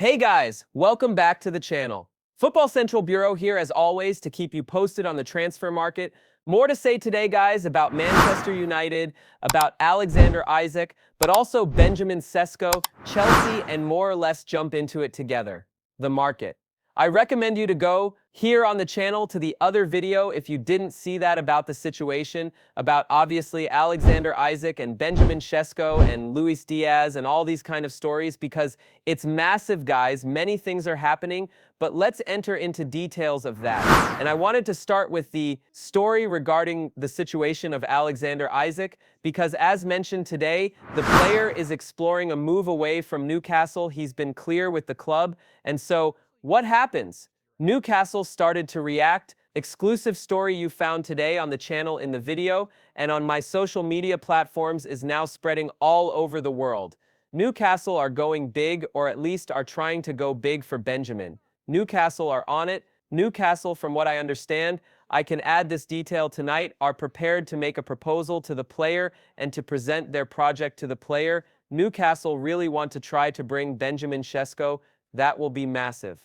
Hey guys, welcome back to the channel. Football Central Bureau here as always to keep you posted on the transfer market. More to say today, guys, about Manchester United, about Alexander Isak, but also Benjamin Sesko, Chelsea, and more or less jump into it together. The market. I recommend you to go here on the channel to the other video if you didn't see that about the situation, about obviously Alexander Isak and Benjamin Sesko and Luis Diaz and all these kind of stories, because it's massive, guys. Many things are happening, but let's enter into details of that. And I wanted to start with the story regarding the situation of Alexander Isak, because as mentioned today, the player is exploring a move away from Newcastle. He's been clear with the club, and so what happens? Newcastle started to react. Exclusive story you found today on the channel in the video and on my social media platforms is now spreading all over the world. Newcastle are going big, or at least are trying to go big for Benjamin. Newcastle are on it. Newcastle, from what I understand, I can add this detail tonight, are prepared to make a proposal to the player and to present their project to the player. Newcastle really want to try to bring Benjamin Sesko. That will be massive.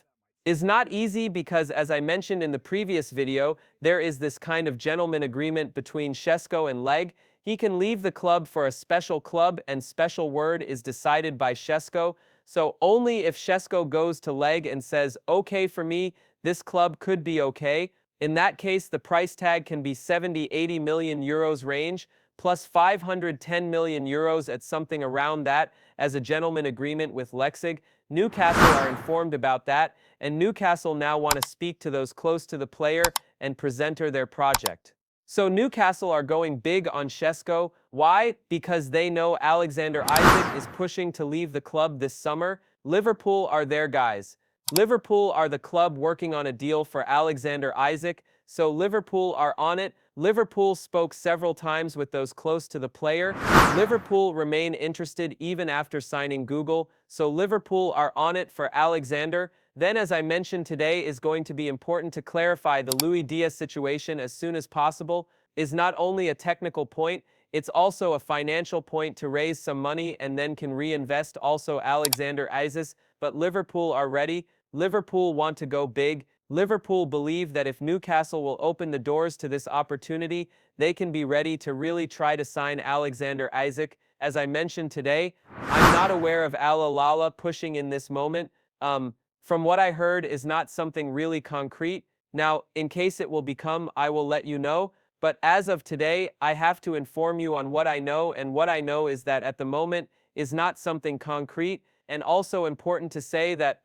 Is not easy because, as I mentioned in the previous video, there is this kind of gentleman agreement between Sesko and Leg. He can leave the club for a special club, and special word is decided by Sesko. So only if Sesko goes to Leg and says, okay for me, this club could be okay. In that case, the price tag can be 70-80 million euros range, plus 510 million euros at something around that as a gentleman agreement with Leipzig. Newcastle are informed about that, and Newcastle now want to speak to those close to the player and present their project. So Newcastle are going big on Sesko. Why? Because they know Alexander Isak is pushing to leave the club this summer. Liverpool are their guys. Liverpool are the club working on a deal for Alexander Isak, so Liverpool are on it. Liverpool spoke several times with those close to the player. Liverpool remain interested even after signing Google, so Liverpool are on it for Alexander. Then, as I mentioned today, is going to be important to clarify the Luis Diaz situation as soon as possible. Is not only a technical point, it's also a financial point to raise some money and then can reinvest also Alexander Isak, but Liverpool are ready. Liverpool want to go big. Liverpool believe that if Newcastle will open the doors to this opportunity, they can be ready to really try to sign Alexander Isak. As I mentioned today, I'm not aware of Al Hilal pushing in this moment. From what I heard is not something really concrete. Now, in case it will become, I will let you know. But as of today, I have to inform you on what I know, and what I know is that at the moment is not something concrete. And also important to say that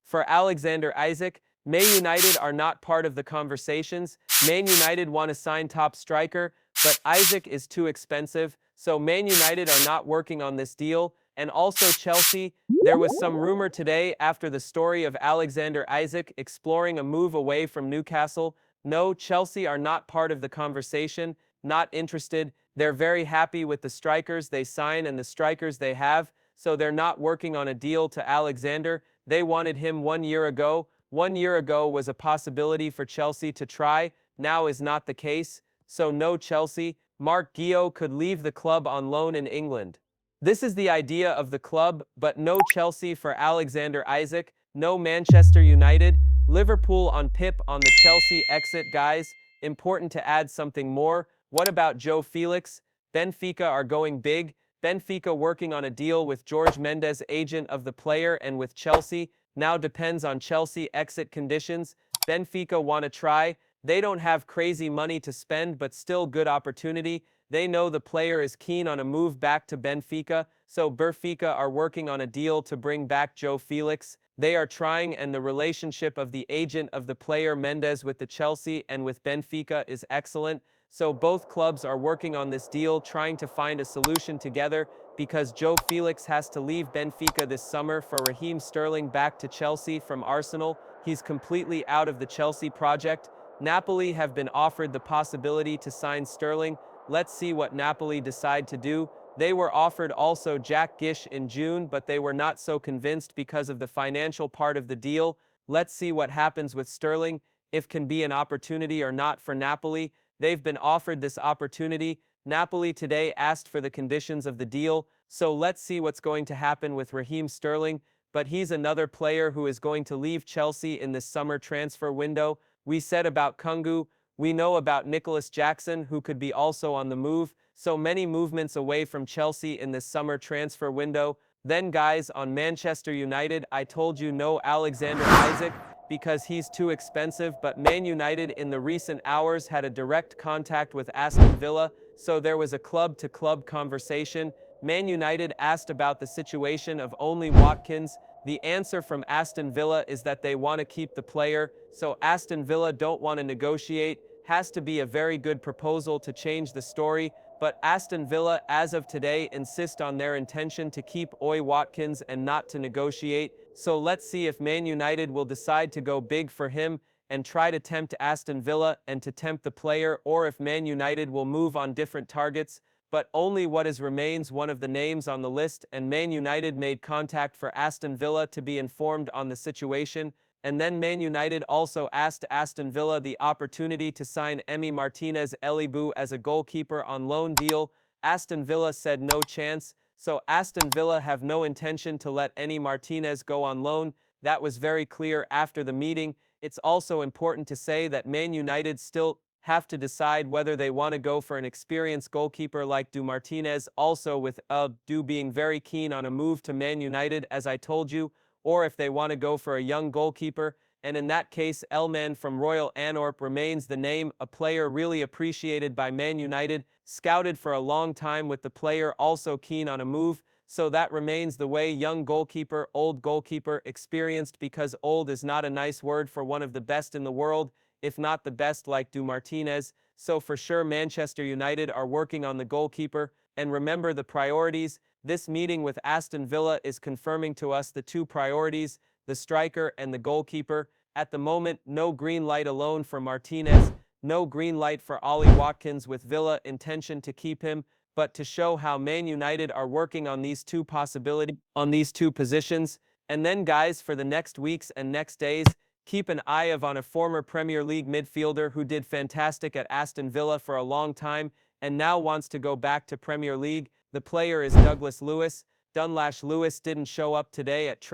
for Alexander Isak, Man United are not part of the conversations. Man United want to sign top striker, but Isak is too expensive, so Man United are not working on this deal. And also Chelsea, there was some rumor today after the story of Alexander Isak exploring a move away from Newcastle. No, Chelsea are not part of the conversation, not interested. They're very happy with the strikers they sign and the strikers they have, so they're not working on a deal to Alexander. They wanted him 1 year ago. 1 year ago was a possibility for Chelsea to try, now is not the case, so no Chelsea. Mark Guillot could leave the club on loan in England. This is the idea of the club, but no Chelsea for Alexander Isak, no Manchester United. Liverpool on Pip on the Chelsea exit, guys. Important to add something more. What about Joao Felix? Benfica are going big. Benfica working on a deal with Jorge Mendes, agent of the player, and with Chelsea. Now depends on Chelsea exit conditions. Benfica want to try. They don't have crazy money to spend, but still good opportunity. They know the player is keen on a move back to Benfica, so Benfica are working on a deal to bring back Joao Felix. They are trying, and the relationship of the agent of the player Mendes with the Chelsea and with Benfica is excellent. So both clubs are working on this deal, trying to find a solution together, because Joao Felix has to leave Benfica this summer for Raheem Sterling back to Chelsea from Arsenal. He's completely out of the Chelsea project. Napoli have been offered the possibility to sign Sterling. Let's see what Napoli decide to do. They were offered also Jack Gish in June, but they were not so convinced because of the financial part of the deal. Let's see what happens with Sterling, if can be an opportunity or not for Napoli. They've been offered this opportunity. Napoli today asked for the conditions of the deal, so let's see what's going to happen with Raheem Sterling. but he's another player who is going to leave Chelsea in this summer transfer window. We said about Kungu, we know about Nicholas Jackson, who could be also on the move, so many movements away from Chelsea in this summer transfer window. Then guys, on Manchester United, I told you no Alexander Isak because he's too expensive, but Man United in the recent hours had a direct contact with Aston Villa, so there was a club-to-club conversation. Man United asked about the situation of only Watkins. The answer from Aston Villa is that they want to keep the player, so Aston Villa don't want to negotiate. Has to be a very good proposal to change the story, but Aston Villa, as of today, insist on their intention to keep Watkins and not to negotiate. So let's see if Man United will decide to go big for him and try to tempt Aston Villa and to tempt the player, or if Man United will move on different targets. But only what is remains one of the names on the list, and Man United made contact for Aston Villa to be informed on the situation. And then Man United also asked Aston Villa the opportunity to sign Emi Martinez Elibu as a goalkeeper on loan deal. Aston Villa said no chance, so Aston Villa have no intention to let Emi Martinez go on loan. That was very clear after the meeting. It's also important to say that Man United still have to decide whether they want to go for an experienced goalkeeper like Du Martinez, also with Du being very keen on a move to Man United, as I told you, or if they want to go for a young goalkeeper, and in that case, Elman from Royal Antwerp remains the name, a player really appreciated by Man United, scouted for a long time with the player also keen on a move, so that remains the way. Young goalkeeper, old goalkeeper, experienced, because old is not a nice word for one of the best in the world, if not the best like Du Martinez, so for sure Manchester United are working on the goalkeeper, and remember the priorities. This meeting with Aston Villa is confirming to us the two priorities, the striker and the goalkeeper. At the moment, no green light alone for Martinez, no green light for Ollie Watkins, with Villa intention to keep him, but to show how Man United are working on these two possibilities, on these two positions. And then guys, for the next weeks and next days, keep an eye on a former Premier League midfielder who did fantastic at Aston Villa for a long time and now wants to go back to Premier League. The player is Douglas Luiz. Lewis didn't show up today at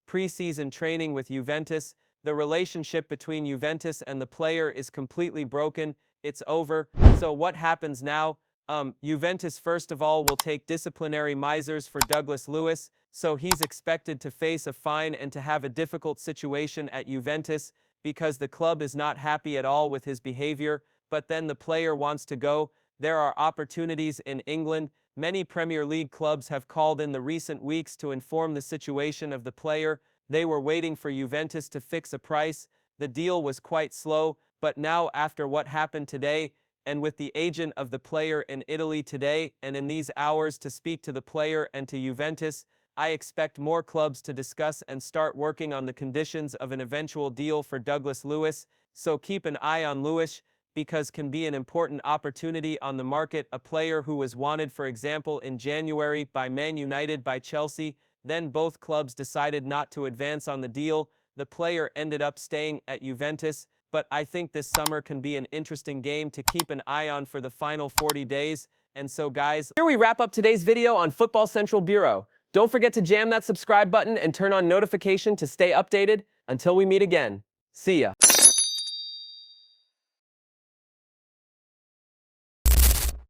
pre-season training with Juventus. The relationship between Juventus and the player is completely broken. It's over. So what happens now? Juventus first of all will take disciplinary measures for Douglas Luiz, so he's expected to face a fine and to have a difficult situation at Juventus because the club is not happy at all with his behavior, but then the player wants to go. There are opportunities in England. Many Premier League clubs have called in the recent weeks to inform the situation of the player. They were waiting for Juventus to fix a price. The deal was quite slow, but now after what happened today, and with the agent of the player in Italy today and in these hours to speak to the player and to Juventus, I expect more clubs to discuss and start working on the conditions of an eventual deal for Douglas Luiz. So keep an eye on Luiz, because can be an important opportunity on the market, a player who was wanted, for example, in January by Man United, by Chelsea. Then both clubs decided not to advance on the deal. The player ended up staying at Juventus, but I think this summer can be an interesting game to keep an eye on for the final 40 days. And so guys, here we wrap up today's video on Football Central Bureau. Don't forget to jam that subscribe button and turn on notification to stay updated. Until we meet again, see ya.